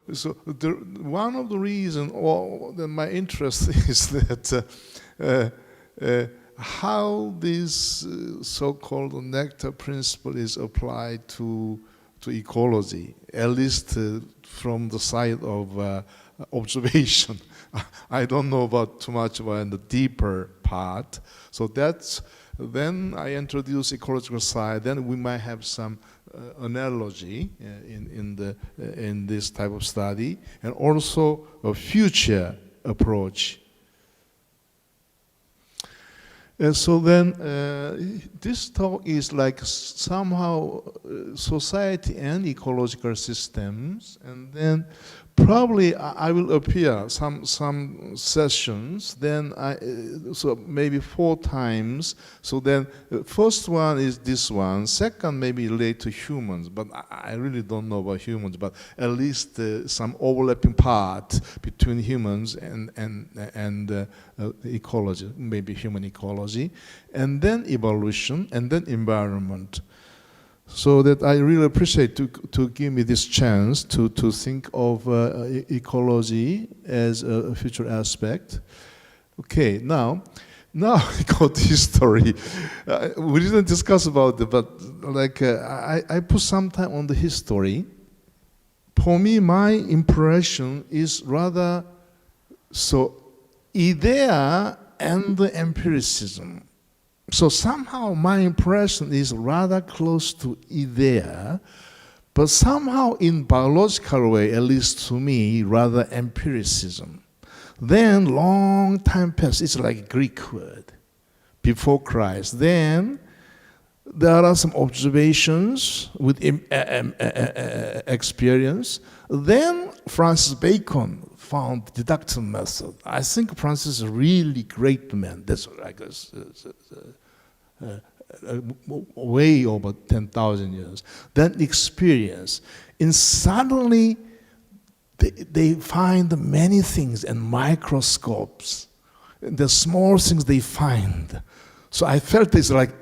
one of the reasons, or my interest is that how this so-called nectar principle is applied to ecology, at least from the side of observation. I don't know about too much about the deeper part. So then I introduce ecological side. Then we might have some analogy in this type of study, and also a future approach. So then this talk is like somehow society and ecological systems, and then probably I will appear some sessions, then so maybe 4 times. So then first one is this one, second maybe relate to humans, but I really don't know about humans, but at least some overlapping part between humans and ecology, maybe human ecology, and then evolution, and then environment. So that I really appreciate to give me this chance to think of ecology as a future aspect. Okay, now I go to history. We didn't discuss about it, but like I put some time on the history. For me, my impression is rather so idea and empiricism. So somehow my impression is rather close to idea, but somehow in biological way, at least to me, rather empiricism. Then long time passed, it's like a Greek word, before Christ. Then there are some observations with experience. Then Francis Bacon found deductive method. I think Francis is a really great man. That's like way over 10,000 years. Then experience. And suddenly they find many things and microscopes. The small things they find. So I felt it's like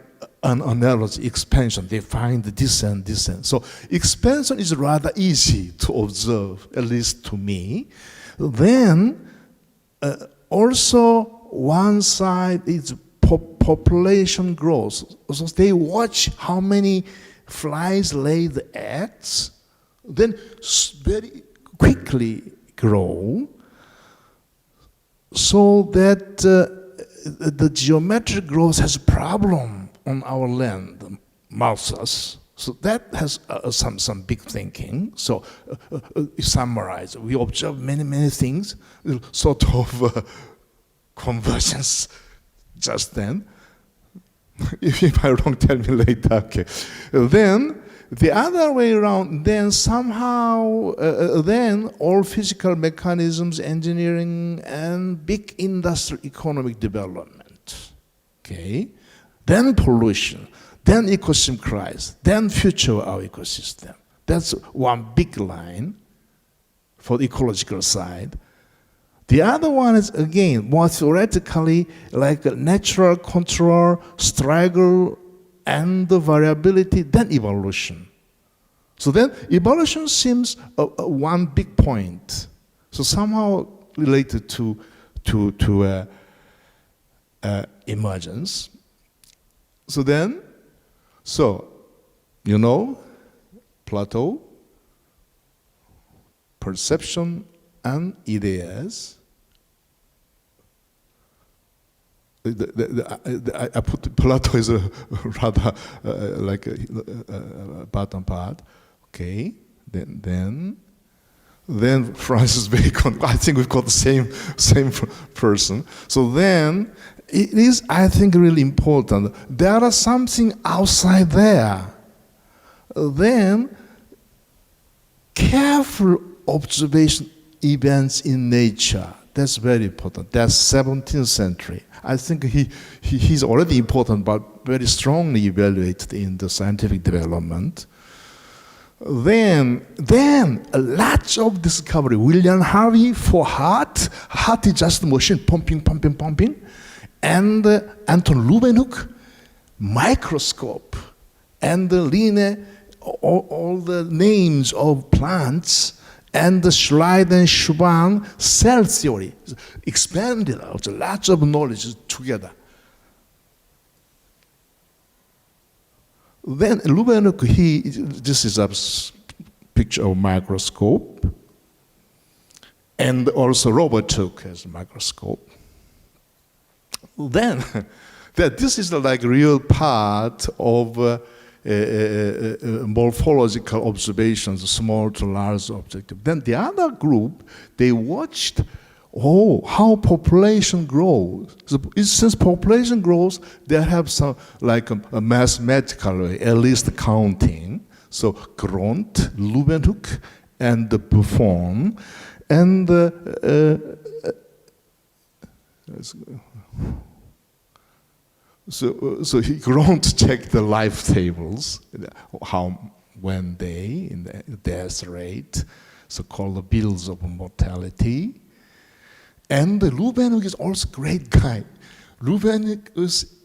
an analogy, expansion. They find this and this and. So expansion is rather easy to observe, at least to me. Then also one side is population growth. So they watch how many flies lay the eggs, then very quickly grow, so that the geometric growth has a problem on our land, mouses. So that has some big thinking. So summarize, we observe many things, sort of convergence just then. If I'm wrong, tell me later. Okay. Then the other way around, then somehow, then all physical mechanisms, engineering, and big industrial economic development. Okay. Then pollution. Then ecosystem crisis, then future of our ecosystem. That's one big line for the ecological side. The other one is, again, more theoretically, like natural control, struggle, and the variability, then evolution. So then evolution seems one big point. So somehow related to emergence. So, you know, Plato, perception and ideas. I put Plato is a rather like a bottom part. Okay, then Francis Bacon. I think we've got the same person. So then. It is, I think, really important. There is something outside there. Then, careful observation events in nature. That's very important. That's 17th century. I think he's already important, but very strongly evaluated in the scientific development. Then a lot of discovery. William Harvey for heart. Heart is just a machine pumping. And Anton Leeuwenhoek, microscope, and Linne, all the names of plants, and the Schleid and Schumann cell theory expanded out lots of knowledge together. Then Lubenock, this is a picture of microscope, and also Robert Hooke has a microscope. Then, that this is like real part of morphological observations, small to large objective. Then the other group, they watched, how population grows. So since population grows, they have some like a mathematical, at least counting. So Gront, Leeuwenhoek, and Buffon, and so he Gront checked the life tables, when they, in the death rate, so-called the bills of mortality. And Leeuwenhoek is also a great guy. Leeuwenhoek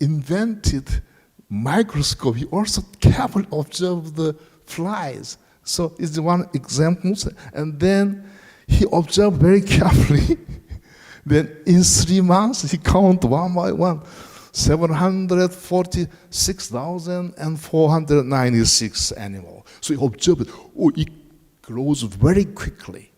invented microscope. He also carefully observed the flies. So it's one example. And then he observed very carefully. Then in 3 months, he counted one by one, 746,496 animals. So he observed, it grows very quickly.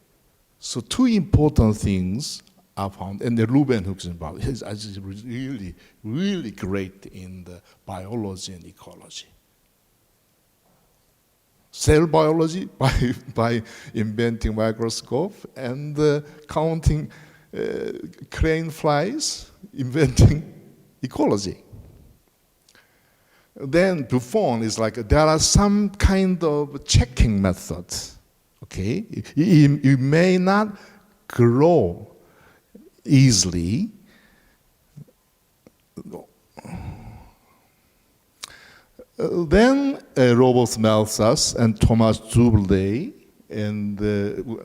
So 2 important things are found, and the Leeuwenhoek's involved. He's really, really great in the biology and ecology. Cell biology by inventing microscope, and counting crane flies, inventing ecology. Then Buffon is like, there are some kind of checking methods, okay? You may not grow easily. Then Robert Malthus and Thomas Doubleday, and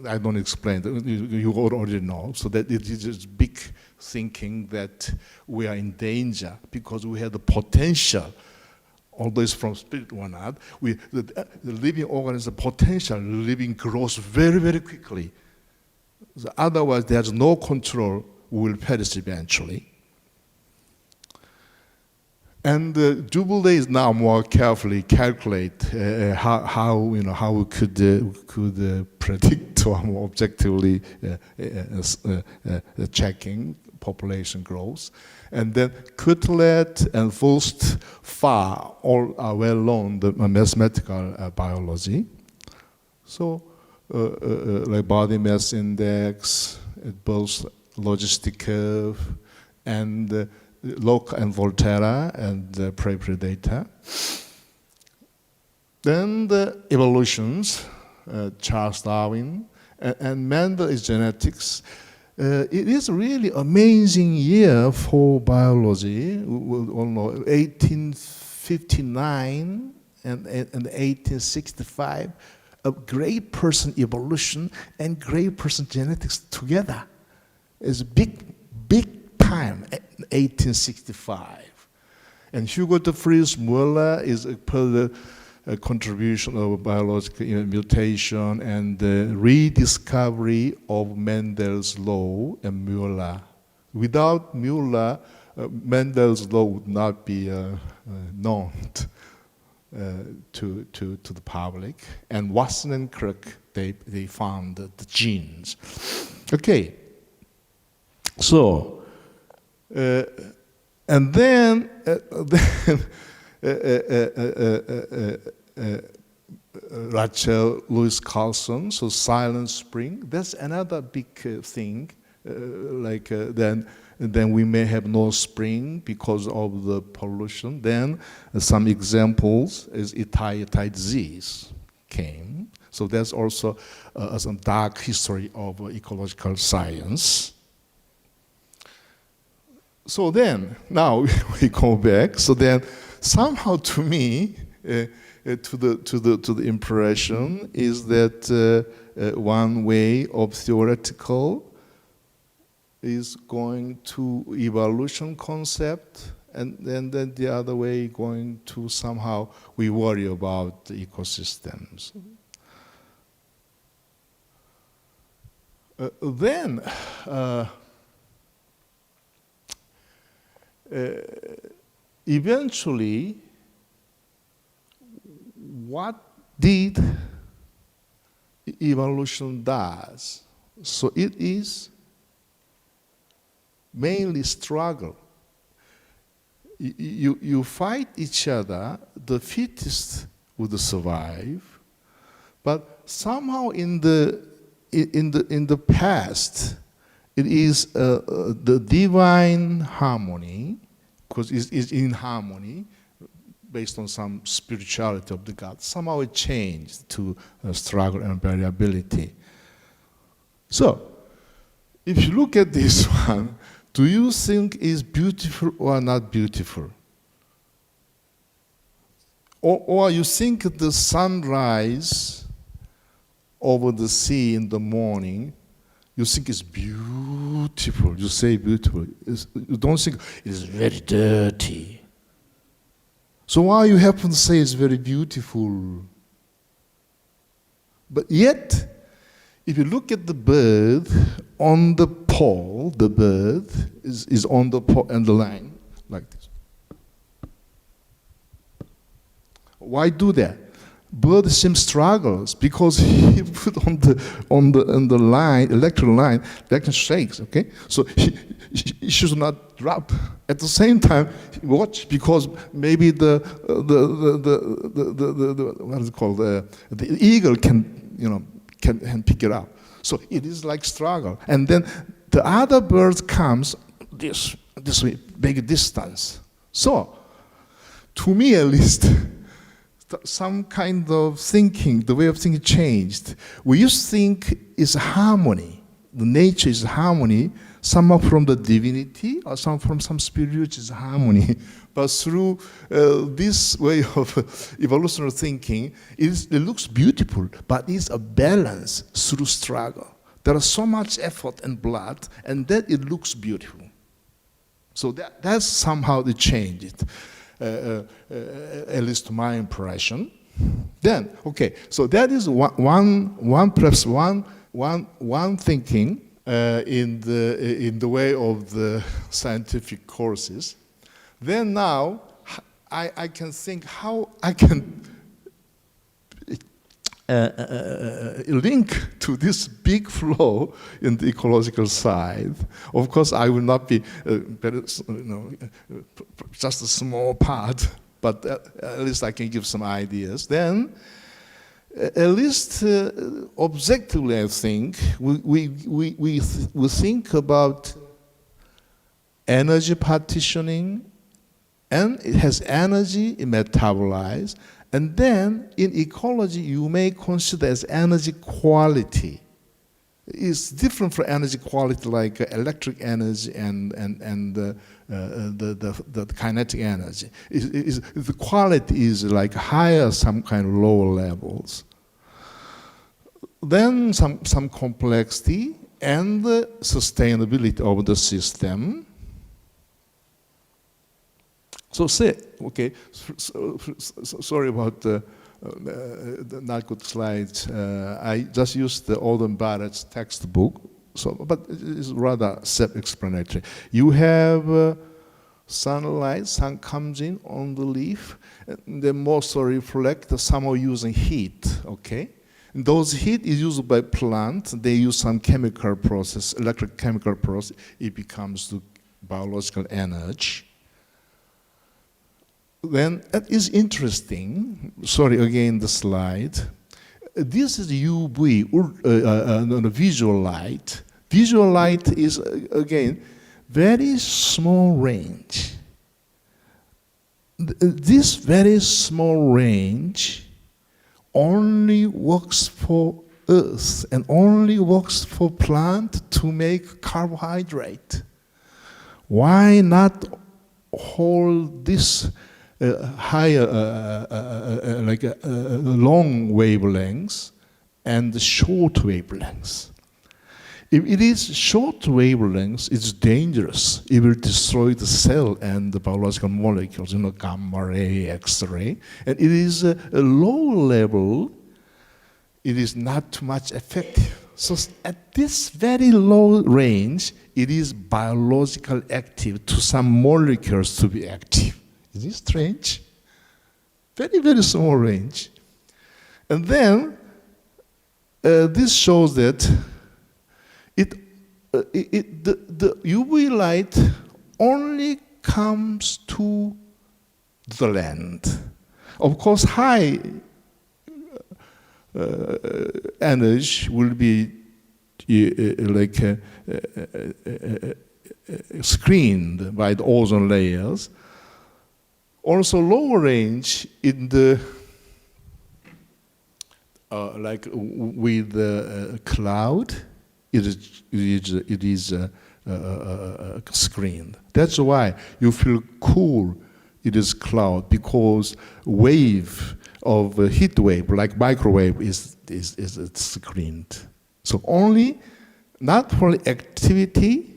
I don't explain, you already know, so that it is just big thinking that we are in danger because we have the potential, although it's from spirit or not, the living organism potential, living grows very, very quickly. So otherwise, there's no control, we will perish eventually. And Doubleday is now more carefully calculate how we could predict or more objectively checking population growth. And then Cutlet and Fulst Farr all are well known the mathematical biology. So like body mass index, both logistic curve, and Locke and Volterra and Prairie data. Then the evolutions, Charles Darwin, and Mendel is genetics. It is really amazing year for biology. 1859 and 1865, a great person evolution and great person genetics together. It's big time, 1865. And Hugo de Vries Muller is per the contribution of biological mutation and the rediscovery of Mendel's law and Muller. Without Muller, Mendel's law would not be known to the public. And Watson and Crick, they found the genes. Okay, so, and then Rachel Lewis Carlson, so Silent Spring. That's another big thing. Then we may have no spring because of the pollution. Then some examples is Itai disease came. So there's also some dark history of ecological science. So then, now we go back. So then, somehow to me, to the impression is that one way of theoretical is going to evolution concept, and then the other way going to somehow we worry about the ecosystems. Then, eventually, what did evolution does? So it is mainly struggle. You fight each other, the fittest would survive, but somehow in the past, it is the divine harmony, because it's in harmony, based on some spirituality of the God. Somehow it changed to struggle and variability. So, if you look at this one, do you think it's beautiful or not beautiful? Or you think the sunrise over the sea in the morning, you think it's beautiful. You say beautiful. You don't think it is very dirty. So why you happen to say it's very beautiful? But yet, if you look at the bird on the pole, the bird is on the pole and the line like this. Why do that? Bird seems struggles because he put on the line, electric line, electric shakes. Okay, so he should not drop. At the same time, watch, because maybe the what is it called? The eagle can pick it up. So it is like struggle, and then the other bird comes this way, big distance. So, to me at least, some kind of thinking, the way of thinking changed. We used to think is harmony. The nature is harmony, some from the divinity or some from some spiritual harmony. But through this way of evolutionary thinking, it looks beautiful, but it's a balance through struggle. There is so much effort and blood, and that it looks beautiful. So that's somehow the change. At least to my impression. Then, okay, so that is one thinking in the way of the scientific courses. Then now, I can think how I can link to this big flow in the ecological side. Of course, I will not be just a small part, but at least I can give some ideas. Then, at least objectively, I think, we think about energy partitioning, and it has energy, it metabolizes. And then in ecology, you may consider as energy quality. It's different from energy quality like electric energy and the kinetic energy. The quality is like higher, some kind of lower levels. Then some complexity and the sustainability of the system. So okay, sorry about the not good slides. I just used the Alden Barrett's textbook, but it's rather self-explanatory. You have sunlight, sun comes in on the leaf, and they mostly reflect somehow using heat, okay? And those heat is used by plants. They use some chemical process, electric chemical process. It becomes the biological energy. Then that is interesting. Sorry, again the slide. This is UV, visual light. Visual light is again very small range. This very small range only works for Earth and only works for plant to make carbohydrate. Why not hold this higher, long wavelengths and short wavelengths? If it is short wavelengths, it's dangerous. It will destroy the cell and the biological molecules, gamma ray, X-ray. And it is a low level, it is not too much effective. So at this very low range, it is biologically active to some molecules to be active. Is this strange? Very, very small range. And then this shows that the UV light only comes to the land. Of course, high energy will be screened by the ozone layers. Also, lower range in the with the cloud, it is screened. That's why you feel cool. It is cloud because wave of heat wave, like microwave, is screened. So only, not only activity,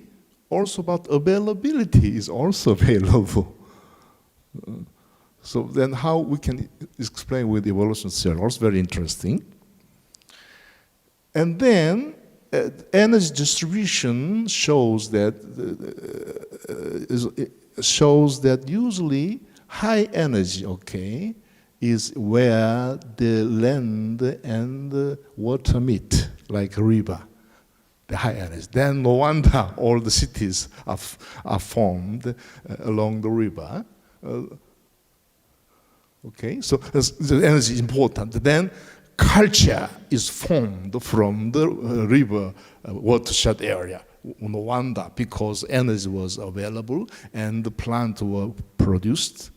also but availability is also available. So then how we can explain with evolution theory, also very interesting. And then energy distribution shows that usually high energy, okay, is where the land and the water meet, like a river, the high energy. Then no wonder all the cities are formed along the river. Okay, so the energy is important. Then culture is formed from the river watershed area. No wonder, because energy was available and the plants were produced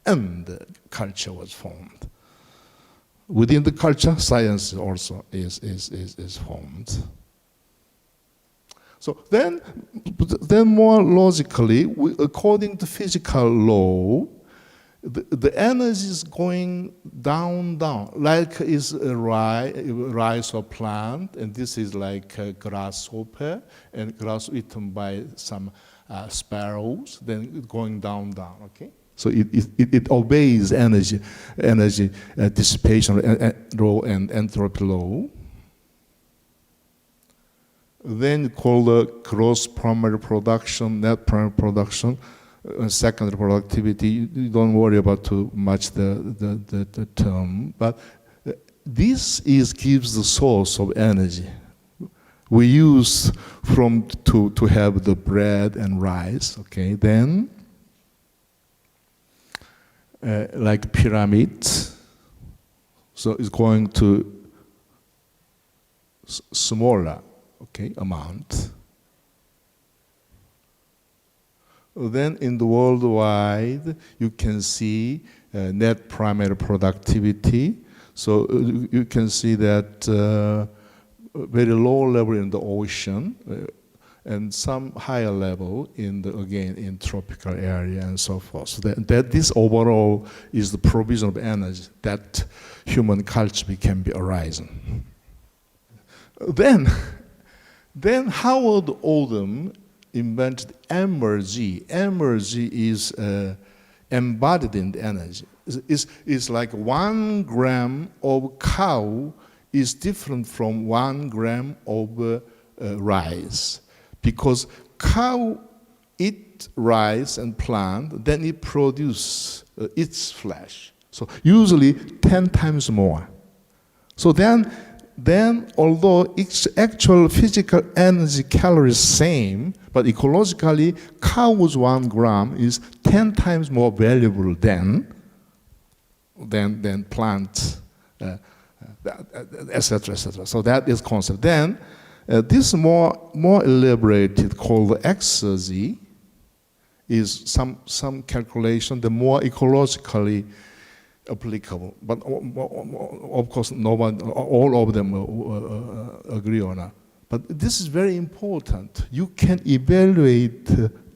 and the culture was formed. Within the culture, science also is formed. So then more logically, according to physical law, the energy is going down, like is a rice or plant, and this is like a grasshopper, and grass eaten by some sparrows, then going down, okay? So it obeys energy dissipation law and entropy law. Then called the gross primary production, net primary production, secondary productivity. You don't worry about too much the term, but this gives the source of energy. We use to have the bread and rice. Okay, then like pyramids, so it's going to smaller, okay, amount. Then in the worldwide, you can see net primary productivity. So you can see that very low level in the ocean and some higher level in tropical area and so forth. So that this overall is the provision of energy that human culture can be arising. Then Howard Odum invented energy. Energy is embodied in the energy. It's like 1 gram of cow is different from 1 gram of rice, because cow eat rice and plant, then it produce its flesh. So usually 10 times more. So then although its actual physical energy calories same, but ecologically, cow's 1 gram is 10 times more valuable than plants, etc., etc. So that is concept. Then this more elaborated called exergy is some calculation, the more ecologically applicable, but of course all of them agree on that. But this is very important. You can evaluate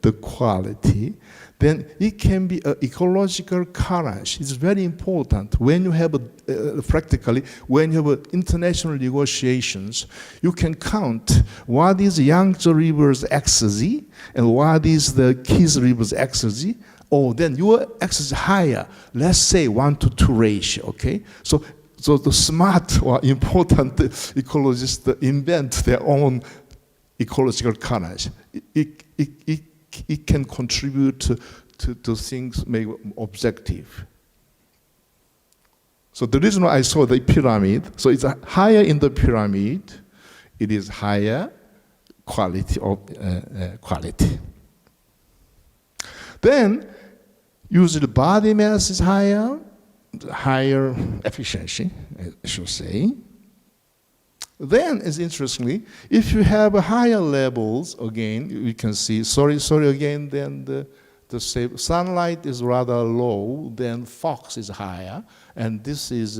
the quality, then it can be an ecological currency. It's very important. When you have practically, when you have international negotiations, you can count what is Yangtze River's exergy and what is the Keys River's exergy. Oh, then your x is higher. Let's say 1 to 2 ratio, okay? So So the smart or important ecologists invent their own ecological courage. It can contribute to things make objective. So the reason why I saw the pyramid, so it's higher in the pyramid, it is higher quality of quality. Then usually body mass is higher efficiency, I should say. Then, it's interestingly, if you have higher levels, again, you can see, sorry again, then the sunlight is rather low, then fog is higher, and this is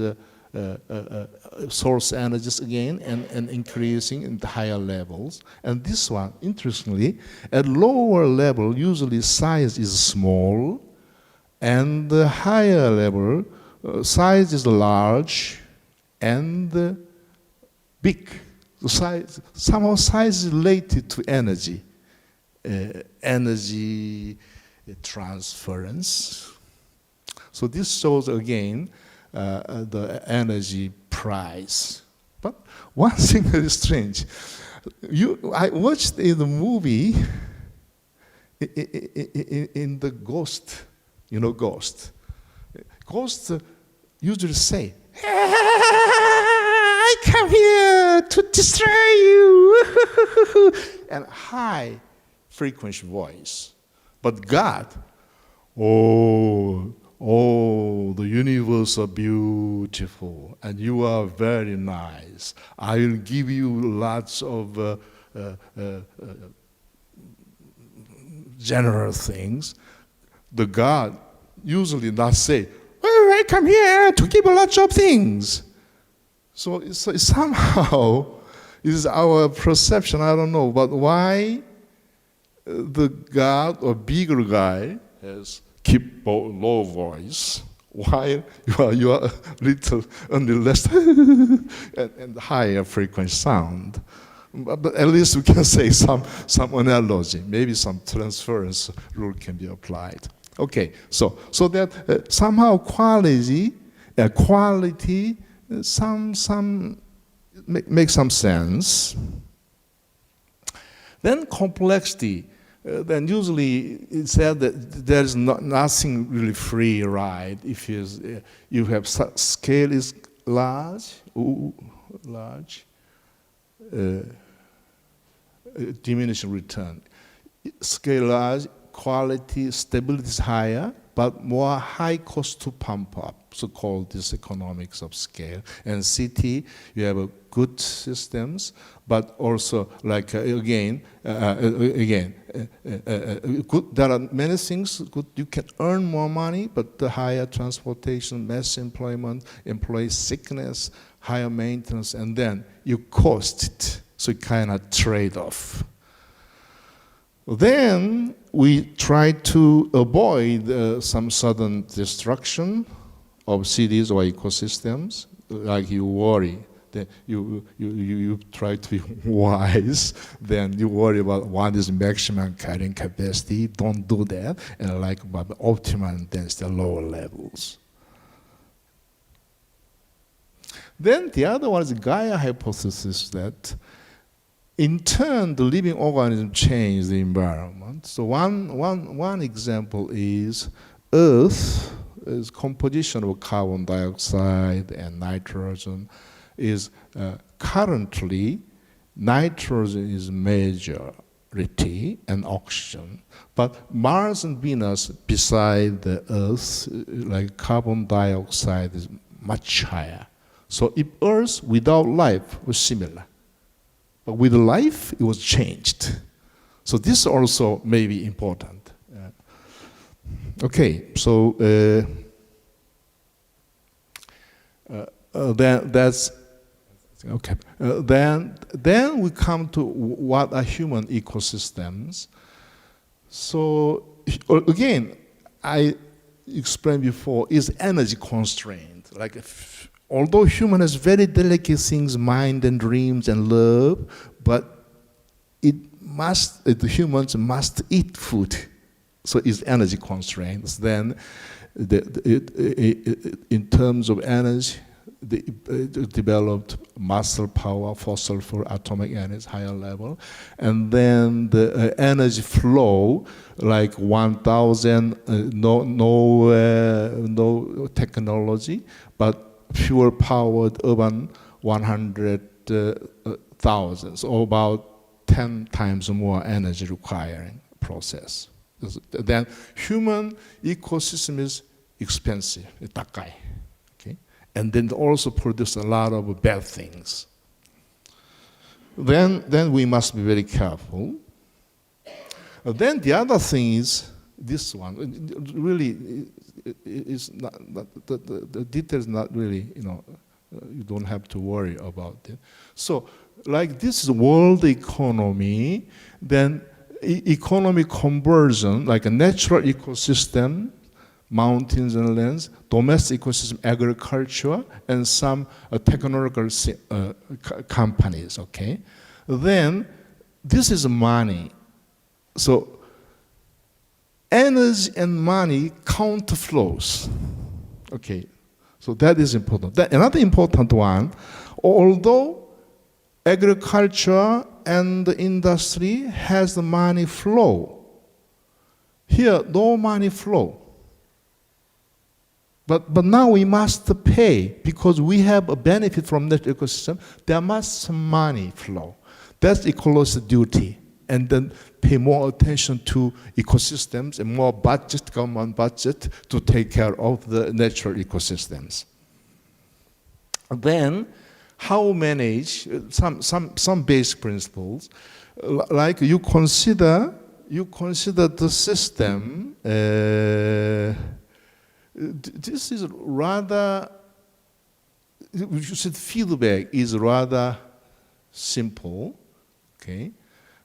source energies again, and increasing in the higher levels. And this one, interestingly, at lower level, usually size is small, and the higher level, size is large and big. The size, somehow size is related to energy, energy transference. So this shows again the energy price. But one thing that is strange, I watched in the movie in the Ghost, you know Ghost. Ghosts usually say, I come here to destroy you, and high frequency voice. But God, oh, the universe is beautiful, and you are very nice. I will give you lots of general things. The God usually not say, oh, I come here to give a lot of things. So somehow is our perception, I don't know, but why the God or bigger guy has keep low voice, while you are little only less and higher frequency sound. But at least we can say some analogy, maybe some transference rule can be applied. Okay, so that somehow quality make some sense. Then complexity. Then usually it's said that there is nothing really free, right? If you have scale is large, diminishing return. Scale large, quality, stability is higher, but more high cost to pump up, so-called this economics of scale. And city, you have good systems, but also like good. There are many things good. You can earn more money, but the higher transportation, mass employment, employee sickness, higher maintenance, and then you cost it. So it kind of trade-off. Then we try to avoid some sudden destruction of cities or ecosystems, like you worry. That you try to be wise, then you worry about what is maximum carrying capacity, don't do that, and like about optimal density, lower levels. Then the other one is the Gaia hypothesis that in turn, the living organism change the environment. So one example is Earth is composition of carbon dioxide and nitrogen is currently nitrogen is majority and oxygen. But Mars and Venus beside the Earth, like carbon dioxide is much higher. So if Earth without life was similar. But with life, it was changed. So this also may be important. Okay, so then that's okay. Then we come to what are human ecosystems. So again, I explained before, is energy constrained. Like although human has very delicate things, mind and dreams and love, but the humans must eat food. So it's energy constraints. Then in terms of energy, developed muscle power, fossil fuel, atomic energy, higher level, and then the energy flow, like 1,000, no technology, but fuel-powered urban 100,000, so about 10 times more energy requiring process. Then human ecosystem is expensive, takai. Okay? And then also produce a lot of bad things. Then we must be very careful. Then the other thing is this one. Really, is not the details not really, you don't have to worry about it. So, like this is world economy, then economic conversion, like a natural ecosystem, mountains and lands, domestic ecosystem, agriculture, and some technological companies, okay? Then this is money. So energy and money counterflows, okay? So that is important. Another important one, although agriculture and the industry has the money flow, here no money flow. But now we must pay because we have a benefit from that ecosystem. There must some money flow. That's ecology duty. And then pay more attention to ecosystems and more budget, government budget, to take care of the natural ecosystems. Then, how manage some basic principles, like you consider the system. This is rather, you said feedback is rather simple, okay?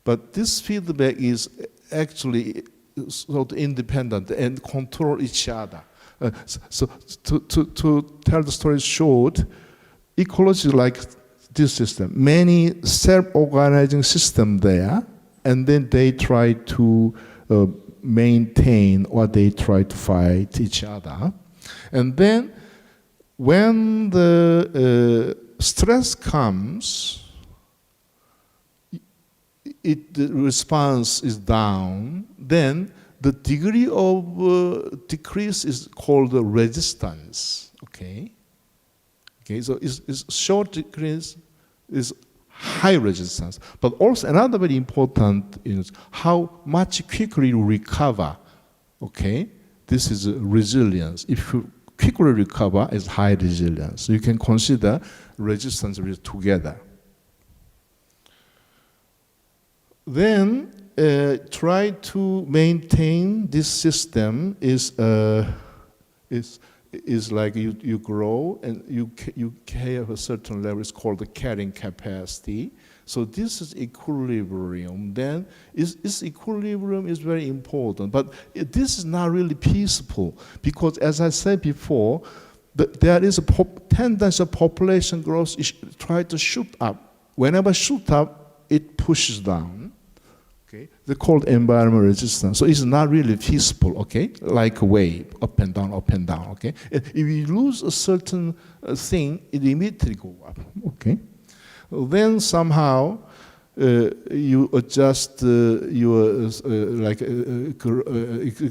But this feedback is actually sort of independent and control each other. So to tell the story short, ecology is like this system. Many self-organizing systems there, and then they try to maintain or they try to fight each other. And then when the stress comes, the response is down, then the degree of decrease is called resistance, okay? Okay, so it's short decrease is high resistance. But also another very important is how much quickly you recover, okay? This is resilience. If you quickly recover, it's high resilience. So you can consider resistance together. Then try to maintain this system is like you grow and you have a certain level. It's called the carrying capacity. So this is equilibrium. Then this equilibrium is very important. But this is not really peaceful because, as I said before, there is a tendency of population growth try to shoot up. Whenever shoot up, it pushes down. Okay, they're called environmental resistance. So it's not really feasible, okay? Like a wave, up and down, okay? If you lose a certain thing, it immediately go up, okay? Then somehow you adjust your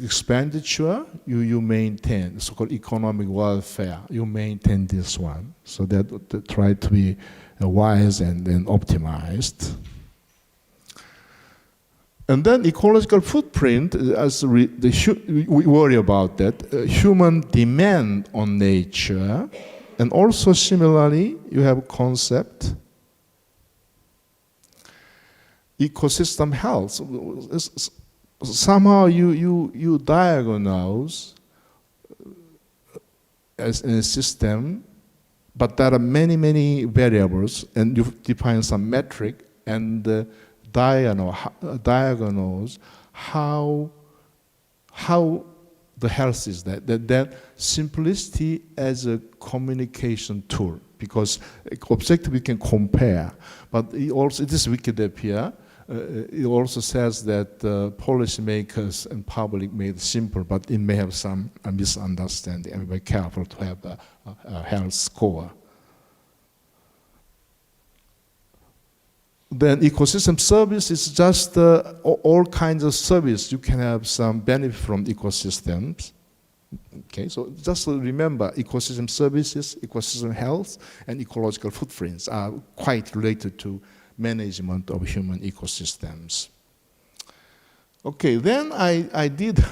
expenditure, you maintain, so-called economic welfare. You maintain this one. So that try to be wise and then optimized. And then ecological footprint, we worry about that. Human demand on nature, and also similarly, you have a concept, ecosystem health. Somehow you diagnose as in a system, but there are many variables, and you define some metric and diagnose how the health is that simplicity as a communication tool, because objectively we can compare, but also this Wikipedia it also says that policymakers and public made it simple, but it may have some misunderstanding, and be careful to have a health score. Then ecosystem service is just all kinds of service. You can have some benefit from ecosystems. Okay, so just remember, ecosystem services, ecosystem health, and ecological footprints are quite related to management of human ecosystems. Okay, then I did,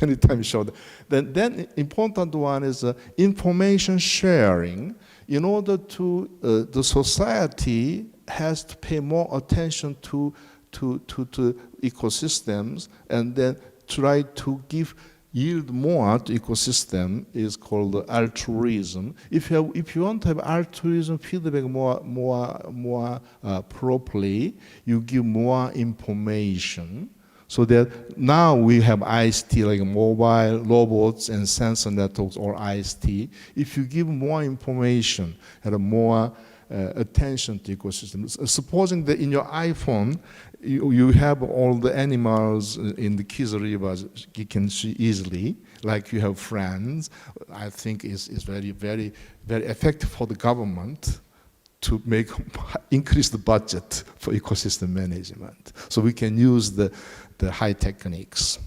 many times showed, then important one is information sharing. In order to, the society has to pay more attention to ecosystems and then try to yield more to ecosystem is called altruism. If you want to have altruism feedback more properly, you give more information. So that now we have ICT like mobile, robots, and sensor networks, or ICT. If you give more information and more attention to ecosystems, supposing that in your iPhone, you have all the animals in the Kids rivers you can see easily, like you have friends, I think is very, very, very effective for the government to increase the budget for ecosystem management. So we can use the high techniques.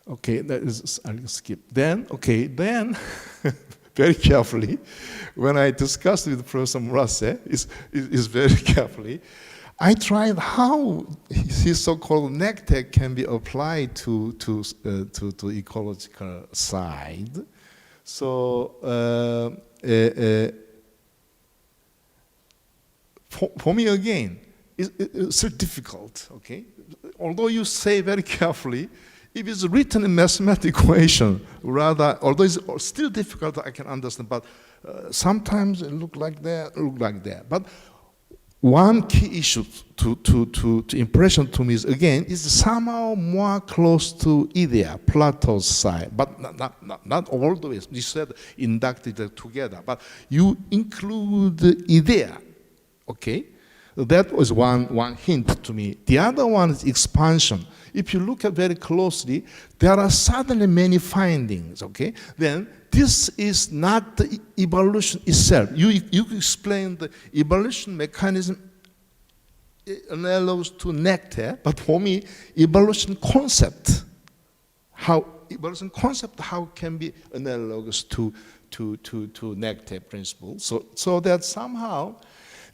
Okay, I'll skip. Then, very carefully, when I discussed with Professor Murase, is very carefully, I tried how his so-called NECTEC can be applied to ecological side. So for me again, it's so difficult. Okay, although you say very carefully, if it's written in mathematical equation, rather, although it's still difficult, I can understand, but sometimes it look like that, But one key issue to impression to me is somehow more close to idea, Plato's side, but not all the way. You said inducted together, but you include the idea, okay? That was one hint to me. The other one is expansion. If you look at very closely, there are suddenly many findings, okay? Then this is not the evolution itself. You explain the evolution mechanism analogous to nectar, but for me, evolution concept, how can be analogous to nectar principle. So that somehow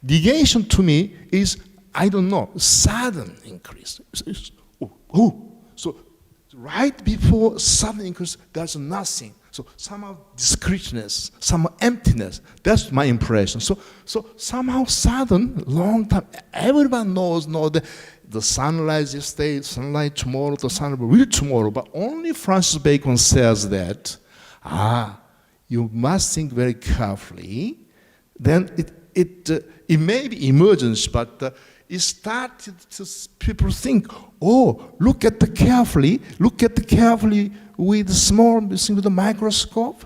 negation to me is, I don't know, sudden increase. So right before sudden increase, there's nothing. So somehow discreteness, some emptiness. That's my impression. So somehow sudden, long time. Everyone knows the sunrise yesterday, sunlight tomorrow, the sunlight will tomorrow. But only Francis Bacon says that. You must think very carefully. Then it may be emergence, but it started to people think, look at the carefully with small, with the microscope,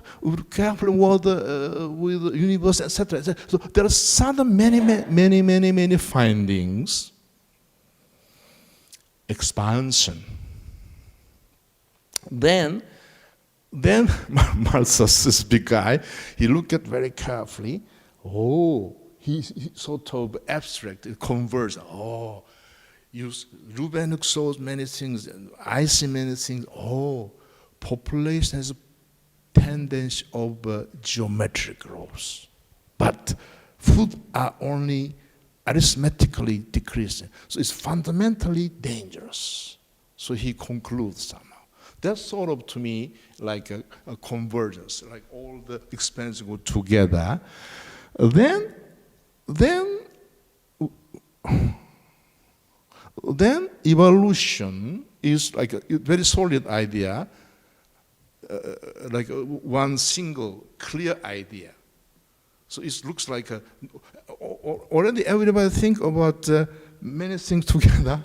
carefully with the universe, etc. So there are sudden many findings. Expansion. Then Malthus, this big guy, he looked at very carefully. He sort of abstract, it converts. Rubeniuk shows many things, I see many things. Population has a tendency of geometric growth, but food are only arithmetically decreasing. So it's fundamentally dangerous. So he concludes somehow. That's sort of, to me, like a convergence, like all the experiments go together. Then evolution is like a very solid idea, like one single clear idea. So it looks like already everybody think about many things together,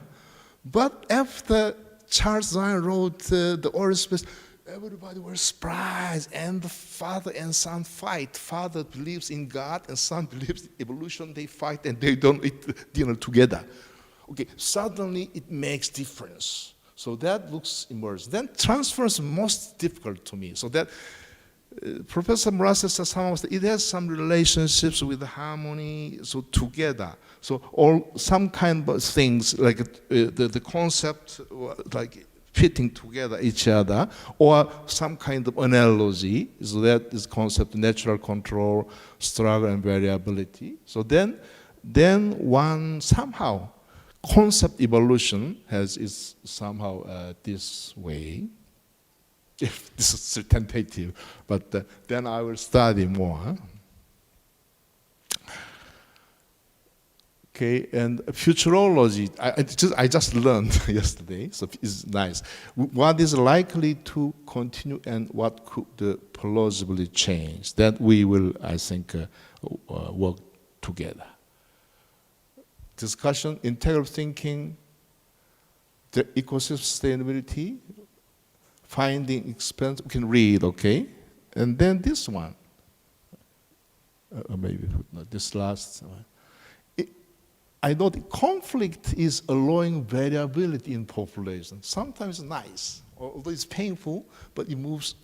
but after Charles Darwin wrote the Earth Space, everybody was surprised, and the father and son fight. Father believes in God, and son believes in evolution. They fight, and they don't eat dinner together. Okay, suddenly it makes difference. So that looks emerged. Then transfer is most difficult to me. So that Professor Murasa says it has some relationships with harmony, so together. So all some kind of things like the concept like fitting together each other, or some kind of analogy. So that is concept natural control, struggle and variability. So then one somehow concept evolution is somehow this way. If this is tentative, but then I will study more. Okay, and futurology, I just learned yesterday, so it's nice. What is likely to continue and what could plausibly change? That we will, I think, work together. Discussion, integral thinking, the ecosystem sustainability, finding expense, we can read, okay? And then this one, maybe this last one. I know the conflict is allowing variability in population. Sometimes nice, although it's painful, but it moves,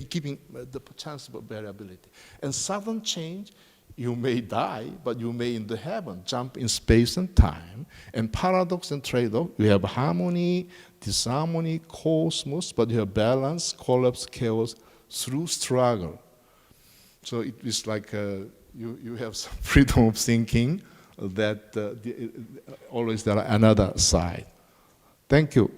giving the chance of variability. And sudden change, you may die, but you may in the heaven jump in space and time. And paradox and trade-off, you have harmony, disharmony, cosmos, but you have balance, collapse, chaos through struggle. So it is like you have some freedom of thinking that always there are another side. Thank you.